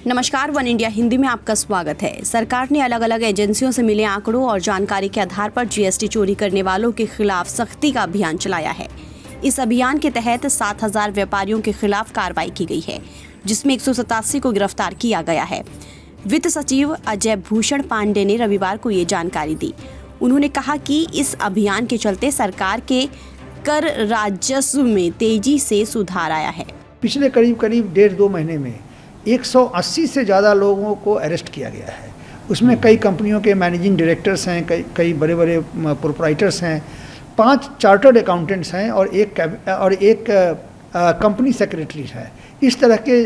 नमस्कार, one India Hindi में आपका स्वागत है। सरकार ने अलग अलग एजेंसियों से मिले आंकड़ों और जानकारी के आधार पर जीएसटी चोरी करने वालों के खिलाफ सख्ती का अभियान चलाया है। इस अभियान के तहत 7,000 व्यापारियों के खिलाफ कार्रवाई की गई है, जिसमें 187 को गिरफ्तार किया गया है। वित्त सचिव अजय भूषण पांडे ने रविवार को ये जानकारी दी। उन्होंने कहा कि इस अभियान के चलते सरकार के कर राजस्व में तेजी से सुधार आया है। पिछले करीब 1.5-2 महीने में 180 से ज़्यादा लोगों को अरेस्ट किया गया है। उसमें कई कंपनियों के मैनेजिंग डायरेक्टर्स हैं, कई बड़े बड़े प्रोप्राइटर्स हैं, 5 चार्टर्ड अकाउंटेंट्स हैं और एक कंपनी सेक्रेटरी है। इस तरह के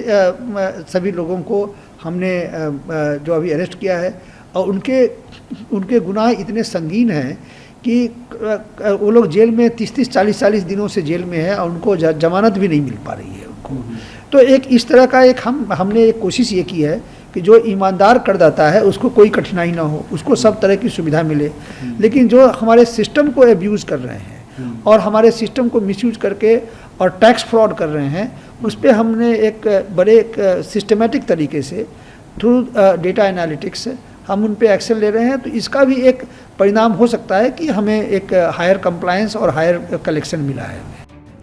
सभी लोगों को हमने जो अभी अरेस्ट किया है और उनके गुनाह इतने संगीन हैं कि वो लोग जेल में 30-30, 40-40 दिनों से जेल में है और उनको जमानत भी नहीं मिल पा रही है उनको। तो एक इस तरह का हमने एक कोशिश ये की है कि जो ईमानदार करदाता है उसको कोई कठिनाई ना हो, उसको सब तरह की सुविधा मिले। लेकिन जो हमारे सिस्टम को एब्यूज़ कर रहे हैं और हमारे सिस्टम को मिसयूज करके और टैक्स फ्रॉड कर रहे हैं, उस पर हमने एक सिस्टमेटिक तरीके से थ्रू डेटा एनालिटिक्स हम उन पे एक्शन ले रहे हैं। तो इसका भी एक परिणाम हो सकता है कि हमें एक हायर कंप्लायंस और हायर कलेक्शन मिला है।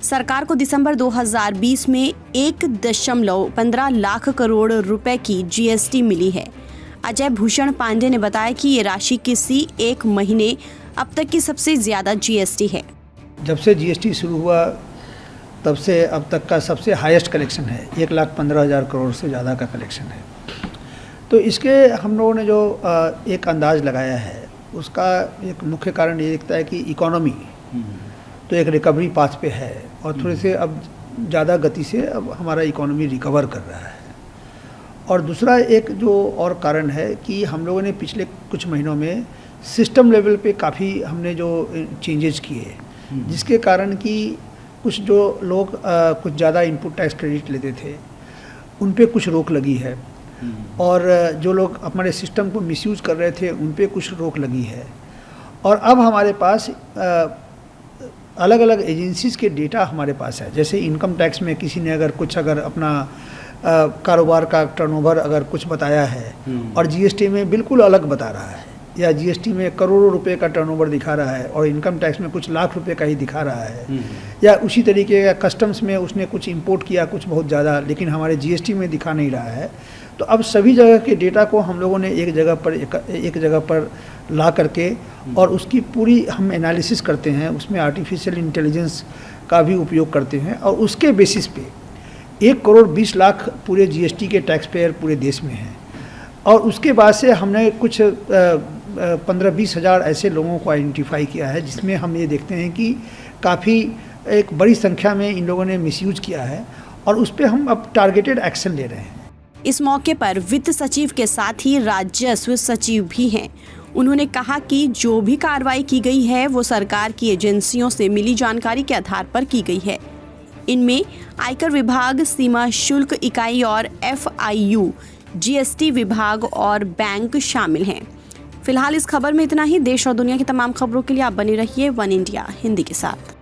सरकार को दिसंबर 2020 में 1.15 लाख करोड़ रुपए की जीएसटी मिली है। अजय भूषण पांडे ने बताया कि ये राशि किसी एक महीने अब तक की सबसे ज़्यादा जीएसटी है। जब से जीएसटी शुरू हुआ तब से अब तक का सबसे हाईएस्ट कलेक्शन है। 1,15,000 करोड़ से ज़्यादा का कलेक्शन है। तो इसके हम लोगों ने जो एक अंदाज़ लगाया है, उसका एक मुख्य कारण ये दिखता है कि इकोनॉमी तो एक रिकवरी पाथ पे है और थोड़े से अब ज़्यादा गति से अब हमारा इकोनॉमी रिकवर कर रहा है। और दूसरा एक जो और कारण है कि हम लोगों ने पिछले कुछ महीनों में सिस्टम लेवल पे काफ़ी हमने जो चेंजेस किए, जिसके कारण कि कुछ जो लोग कुछ ज़्यादा इनपुट टैक्स क्रेडिट लेते थे उन पे कुछ रोक लगी है और जो लोग हमारे सिस्टम को मिसयूज़ कर रहे थे उन पे कुछ रोक लगी है। और अब हमारे पास अलग अलग एजेंसीज़ के डेटा हमारे पास है। जैसे इनकम टैक्स में किसी ने अगर अपना कारोबार का टर्नओवर अगर कुछ बताया है और जीएसटी में बिल्कुल अलग बता रहा है, या जीएसटी में करोड़ों रुपए का टर्नओवर दिखा रहा है और इनकम टैक्स में कुछ लाख रुपए का ही दिखा रहा है, या उसी तरीके का कस्टम्स में उसने कुछ इंपोर्ट किया कुछ बहुत ज़्यादा लेकिन हमारे जीएसटी में दिखा नहीं रहा है, तो अब सभी जगह के डेटा को हम लोगों ने एक जगह पर ला करके और उसकी पूरी हम एनालिसिस करते हैं। उसमें आर्टिफिशियल इंटेलिजेंस का भी उपयोग करते हैं और उसके बेसिस पे 1,20,00,000 पूरे जीएसटी के टैक्स पेयर पूरे देश में हैं। और उसके बाद से हमने कुछ 15-20 हज़ार ऐसे लोगों को आइडेंटिफाई किया है, जिसमें हम ये देखते हैं कि काफ़ी एक बड़ी संख्या में इन लोगों ने मिसयूज किया है और उस पर हम अब टारगेटेड एक्शन ले रहे हैं। इस मौके पर वित्त सचिव के साथ ही राजस्व सचिव भी हैं। उन्होंने कहा कि जो भी कार्रवाई की गई है वो सरकार की एजेंसियों से मिली जानकारी के आधार पर की गई है। इनमें आयकर विभाग, सीमा शुल्क इकाई और FIU, जीएसटी विभाग और बैंक शामिल हैं। फिलहाल इस खबर में इतना ही। देश और दुनिया की तमाम खबरों के लिए आप बने रहिए वन इंडिया हिंदी के साथ।